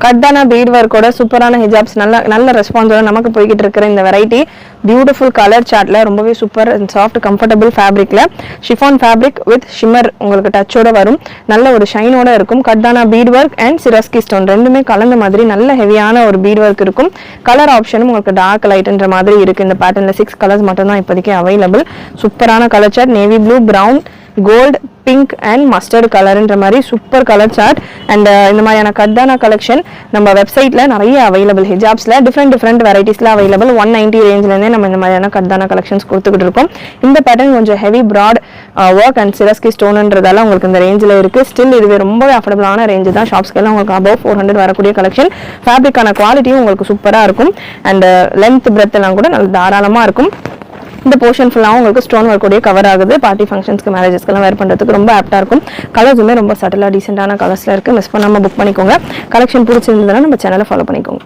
கட்டான beat ஒர்க்கோட சூப்பரான hijabs நல்ல ரெஸ்பான்ஸோட நமக்கு போய்கிட்டு இருக்கிற இந்த வெரைட்டி பியூட்டிஃபுல் கலர் சார்ட்ல ரொம்பவே சூப்பர் அண்ட் சாஃப்ட் கம்ஃபர்டபுள் ஃபேப்ரிக்ல ஷிஃபான் ஃபேப்ரிக் வித் ஷிம்மர் உங்களுக்கு டச்சோட வரும். நல்ல ஒரு ஷைனோட இருக்கும். கட்டான bead work and Swarovski stone ரெண்டுமே கலந்த மாதிரி நல்ல ஹெவியான ஒரு பீட் ஒர்க் இருக்கும். கலர் ஆப்ஷனும் உங்களுக்கு டார்க் லைட்ன்ற மாதிரி இருக்கு. இந்த பேட்டர்ன்ல 6 கலர்ஸ் மட்டும் தான் இப்போதைக்கு அவைலபிள். சூப்பரான colour chart navy blue, brown, gold, pink and mustard கலர்ன்ற மாதிரி சூப்பர் கலர் சார்ட். அண்ட் இந்த மாதிரியான கட்டானா கலெக்ஷன் நம்ம வெப்சைட்ல நிறைய அவைலபிள். ஹிஜாப்ஸ்ல டிஃப்ரெண்ட் வெரைட்டிஸ்ல அவைலபிள். 190 ரேஞ்ச்லேருந்தே நம்ம இந்த மாதிரியான கட்டானா கலெக்ஷன்ஸ் கொடுத்துக்கிட்டு இருக்கோம். இந்த பேட்டர்ன் கொஞ்சம் ஹெவி ப்ராட் ஒர்க் அண்ட் சிரஸ்கி ஸ்டோன்ன்றதால உங்களுக்கு இந்த ரேஞ்சில் இருக்கு. ஸ்டில் இதுவே ரொம்பவே அஃபோர்டபுளான ரேஞ்சு தான். ஷாப்ஸ்க்கெல்லாம் உங்களுக்கு அபவ் 400 வரக்கூடிய கலெக்ஷன். ஃபேப்ரிக்கான குவாலிட்டியும் உங்களுக்கு சூப்பராக இருக்கும். அண்ட் லென்த் பிரெத் எல்லாம் கூட நல்ல தாராளமாக இருக்கும். இந்த போர்ஷன் ஃபுல்லாகவும் உங்களுக்கு ஸ்டோன் ஒர்க்கோடய கவர் ஆகுது. பார்ட்டி ஃபங்க்ஷன்ஸ்க்கு மேரேஜஸ்க்கெல்லாம் வேர் பண்ணுறதுக்கு ரொம்ப ஆப்டாக இருக்கும். கலர்ஸுமே ரொம்ப சட்டலாக டீசெண்டான கலர்ஸில் இருக்குது. மிஸ் பண்ணாமல் புக் பண்ணிக்கோங்க. கலெக்ஷன் பிடிச்சிருந்ததுன்னா நம்ம சேனலை ஃபாலோ பண்ணிக்கோங்க.